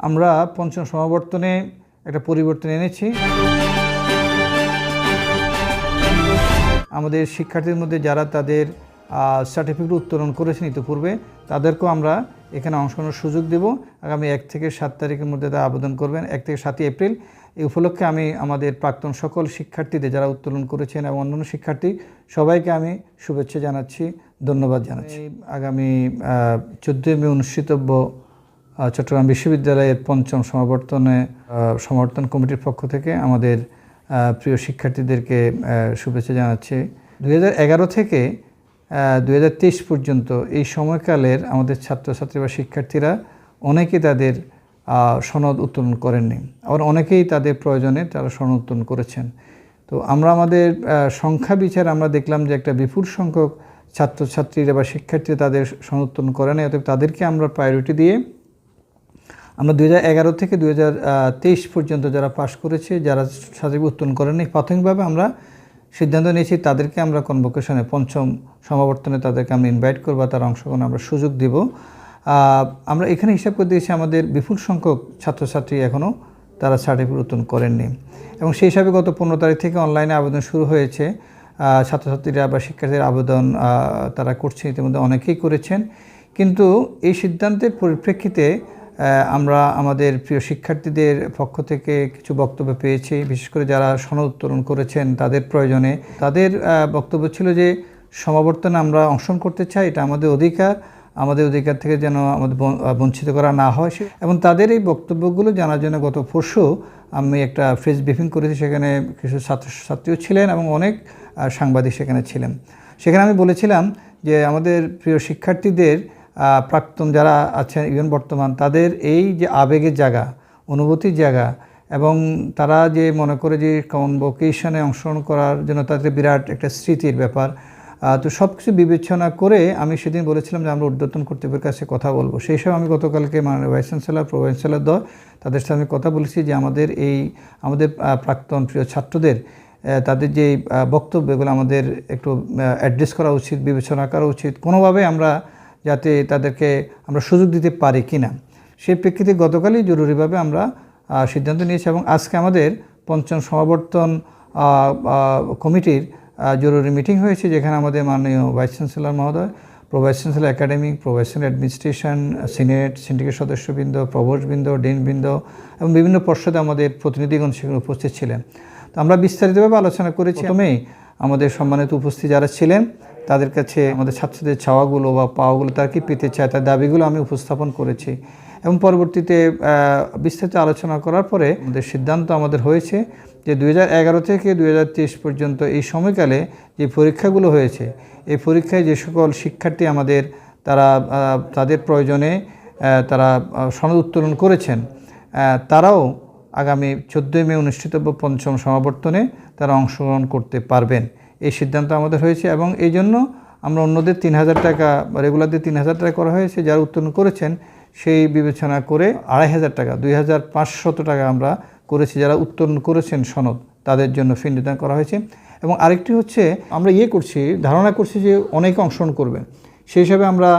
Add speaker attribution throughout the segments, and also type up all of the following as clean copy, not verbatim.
Speaker 1: আমরা পঞ্চম সমাবর্তনে একটা পরিবর্তন এনেছি। আমাদের শিক্ষার্থীদের মধ্যে যারা তাদের সার্টিফিকেট উত্তোলন করেছেন ইতিপূর্বে, তাদেরকেও আমরা এখানে অংশগ্রহণের সুযোগ দেব। আগামী 1 থেকে 7 তারিখের মধ্যে তারা আবেদন করবেন। 1 থেকে 7 এপ্রিল এই উপলক্ষে আমি আমাদের প্রাক্তন সকল শিক্ষার্থীদের যারা উত্তোলন করেছেন এবং অন্যান্য শিক্ষার্থী সবাইকে আমি শুভেচ্ছা জানাচ্ছি, ধন্যবাদ জানাচ্ছি। আগামী 14 মে অনুষ্ঠিতব্য চট্টগ্রাম বিশ্ববিদ্যালয়ের পঞ্চম সমাবর্তন কমিটির পক্ষ থেকে আমাদের প্রিয় শিক্ষার্থীদেরকে শুভেচ্ছা জানাচ্ছি। 2011 থেকে 2023 পর্যন্ত এই সময়কালের আমাদের ছাত্রছাত্রী বা শিক্ষার্থীরা অনেকেই তাদের সনদ উত্তোলন করেননি, আবার অনেকেই তাদের প্রয়োজনে তারা সনদ উত্তোলন করেছেন। তো আমরা আমাদের সংখ্যা বিচার আমরা দেখলাম যে একটা বিপুল সংখ্যক ছাত্রছাত্রীরা বা শিক্ষার্থীরা তাদের সনদ উত্তোলন করে না, অতএব তাদেরকে আমরা প্রায়োরিটি দিয়ে আমরা 2011 থেকে 2023 পর্যন্ত যারা পাশ করেছে, যারা সার্টিফিকেট উত্তোলন করেনি, প্রাথমিকভাবে আমরা সিদ্ধান্ত নিয়েছি তাদেরকে আমরা কনভোকেশনে পঞ্চম সমাবর্তনে তাদেরকে আমরা ইনভাইট করব, তার অংশগ্রহণে আমরা সুযোগ দেব। আমরা এখানে হিসাব করে দিয়েছি আমাদের বিপুল সংখ্যক ছাত্রছাত্রী এখনও তারা সার্টিফিকেট উত্তোলন করেননি, এবং সেই হিসাবে গত 15 তারিখ থেকে অনলাইনে আবেদন শুরু হয়েছে। ছাত্রছাত্রীরা বা শিক্ষার্থীরা আবেদন তারা করছেন, ইতিমধ্যে অনেকেই করেছেন। কিন্তু এই সিদ্ধান্তের পরিপ্রেক্ষিতে আমরা আমাদের প্রিয় শিক্ষার্থীদের পক্ষ থেকে কিছু বক্তব্য পেয়েছি, বিশেষ করে যারা সনদ উত্তোলন করেছেন তাদের প্রয়োজনে। তাদের বক্তব্য ছিল যে সমাবর্তনে আমরা অংশগ্রহণ করতে চাই, এটা আমাদের অধিকার, আমাদের অধিকার থেকে যেন আমাদের বঞ্চিত করা না হয়। এবং তাদের এই বক্তব্যগুলো জানার জন্য গত পরশু আমি একটা প্রেস ব্রিফিং করেছি, সেখানে কিছু ছাত্রছাত্রীও ছিলেন এবং অনেক সাংবাদিক সেখানে ছিলেন। সেখানে আমি বলেছিলাম যে আমাদের প্রিয় শিক্ষার্থীদের প্রাক্তন যারা আছেন ইভেন বর্তমান, তাদের এই যে আবেগের জায়গা, অনুভূতির জায়গা, এবং তারা যে মনে করে যে কনভোকেশনে অংশগ্রহণ করার জন্য তাদের বিরাট একটা স্মৃতির ব্যাপার, তো সব কিছু বিবেচনা করে আমি সেদিন বলেছিলাম যে আমরা ঊর্ধ্বতন কর্তৃপক্ষের কাছে কথা বলবো। সেই সব আমি গতকালকে মাননীয় vice chancellor, pro vice chancellor দল, তাদের সাথে আমি কথা বলেছি যে আমাদের প্রাক্তন প্রিয় ছাত্রদের তাদের যে বক্তব্য, এগুলো আমাদের একটু অ্যাড্রেস করা উচিত, বিবেচনা করা উচিত, কোনোভাবে আমরা যাতে তাদেরকে আমরা সুযোগ দিতে পারি কিনা। সেই প্রেক্ষিতে গতকালই জরুরিভাবে আমরা সিদ্ধান্ত নিয়েছি, এবং আজকে আমাদের পঞ্চম সমাবর্তন কমিটির জরুরি মিটিং হয়েছে, যেখানে আমাদের মাননীয় ভাইস চ্যান্সেলর মহোদয়, pro vice chancellor academic, pro vice chancellor administration, senate, syndicate সদস্যবৃন্দ, প্রভোস্টবৃন্দ, ডিনবৃন্দ এবং বিভিন্ন পর্ষদে আমাদের প্রতিনিধিগণ সেখানে উপস্থিত ছিলেন। তো আমরা বিস্তারিতভাবে আলোচনা করেছি। প্রথমেই আমাদের সম্মানিত উপস্থিত যারা ছিলেন তাদের কাছে আমাদের ছাত্রদের চাওয়াগুলো বা পাওয়াগুলো, তারা কি পেতে চায়, তার দাবিগুলো আমি উপস্থাপন করেছি, এবং পরবর্তীতে বিস্তারিত আলোচনা করার পরে আমাদের সিদ্ধান্ত আমাদের হয়েছে যে 2011 থেকে 2023 পর্যন্ত এই সময়কালে যে পরীক্ষাগুলো হয়েছে, এই পরীক্ষায় যে সকল শিক্ষার্থী আমাদের তাদের প্রয়োজনে তারা সনদ উত্তোলন করেছেন, তারাও আগামী 14 মে অনুষ্ঠিতব্য পঞ্চম সমাবর্তনে তারা অংশগ্রহণ করতে পারবেন, এই সিদ্ধান্ত আমাদের হয়েছে। এবং এই জন্য আমরা অন্যদের 3000 টাকা, রেগুলারদের 3000 টাকা করা হয়েছে, যারা উত্তোলন করেছেন সেই বিবেচনা করে 2500 টাকা, 2500 টাকা আমরা করেছি যারা উত্তোলন করেছেন সনদ, তাদের জন্য ফি নির্ধারণ করা হয়েছে। এবং আরেকটি হচ্ছে আমরা ধারণা করছি যে অনেকে অংশগ্রহণ করবেন, সেই হিসাবে আমরা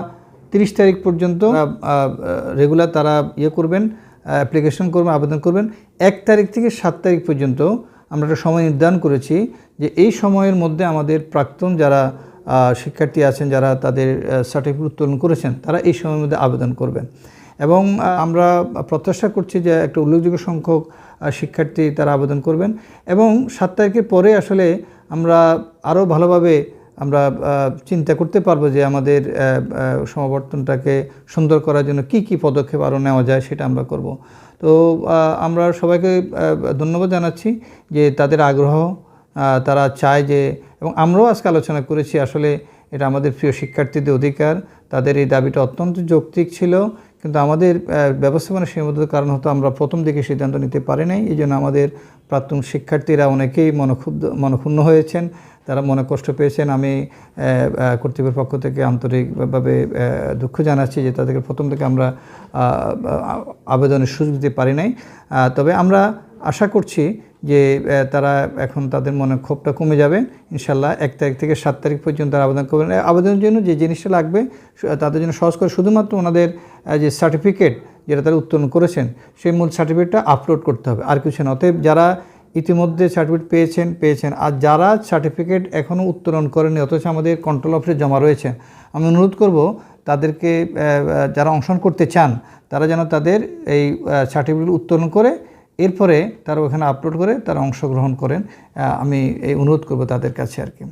Speaker 1: 30 তারিখ পর্যন্ত রেগুলার তারা করবেন, অ্যাপ্লিকেশন করবেন, আবেদন করবেন। 1 তারিখ থেকে 7 তারিখ পর্যন্ত আমরা একটা সময় নির্ধারণ করেছি যে এই সময়ের মধ্যে আমাদের প্রাক্তন যারা শিক্ষার্থী আছেন, যারা তাদের সার্টিফিকেট উত্তোলন করেছেন, তারা এই সময়ের মধ্যে আবেদন করবেন। এবং আমরা প্রত্যাশা করছি যে একটা উল্লেখযোগ্য সংখ্যক শিক্ষার্থী তারা আবেদন করবেন, এবং 7 তারিখের পরে আসলে আমরা আরও ভালোভাবে আমরা চিন্তা করতে পারবো যে আমাদের সমাবর্তনটাকে সুন্দর করার জন্য কি কি পদক্ষেপ আরও নেওয়া যায়, সেটা আমরা করব। তো আমরা সবাইকে ধন্যবাদ জানাচ্ছি যে তাদের আগ্রহ, তারা চায় যে, এবং আমরাও আজকে আলোচনা করেছি, আসলে এটা আমাদের প্রিয় শিক্ষার্থীদের অধিকার, তাদের এই দাবিটা অত্যন্ত যৌক্তিক ছিল, কিন্তু আমাদের ব্যবস্থাপনা সীমাবদ্ধতার কারণ হতো আমরা প্রথম দিকে সিদ্ধান্ত নিতে পারি নাই। এই জন্য আমাদের প্রাক্তন শিক্ষার্থীরা অনেকেই মনক্ষুণ্ণ হয়েছেন, তারা মনে কষ্ট পেয়েছেন। আমি কর্তৃপক্ষের পক্ষ থেকে আন্তরিকভাবে দুঃখ জানাচ্ছি যে তাদেরকে প্রথম থেকে আমরা আবেদনের সুযোগ দিতে পারি নাই। তবে আমরা আশা করছি যে তারা এখন তাদের মনে ক্ষোভটা কমে যাবে ইনশাল্লাহ। 1 তারিখ থেকে 7 তারিখ পর্যন্ত আবেদন করবেন। আবেদনের জন্য যে জিনিসটা লাগবে তাদের জন্য সহজ করে শুধুমাত্র ওনাদের যে সার্টিফিকেট, যেটা তারা উত্তোলন করেছেন সেই মূল সার্টিফিকেটটা আপলোড করতে হবে, আর কিছু না। অতএব যারা ইতিমধ্যে সার্টিফিকেট পেয়েছেন, আর যারা সার্টিফিকেট এখনও উত্তোলন করেনি অথচ আমাদের কন্ট্রোল অফিসে জমা রয়েছে, আমি অনুরোধ করব তাদেরকে, যারা অংশগ্রহণ করতে চান তারা যেন তাদের এই সার্টিফিকেট উত্তোলন করে এরপরে তারা ওখানে আপলোড করে তারা অংশগ্রহণ করেন। আমি এই অনুরোধ করব তাদের কাছে আর কি।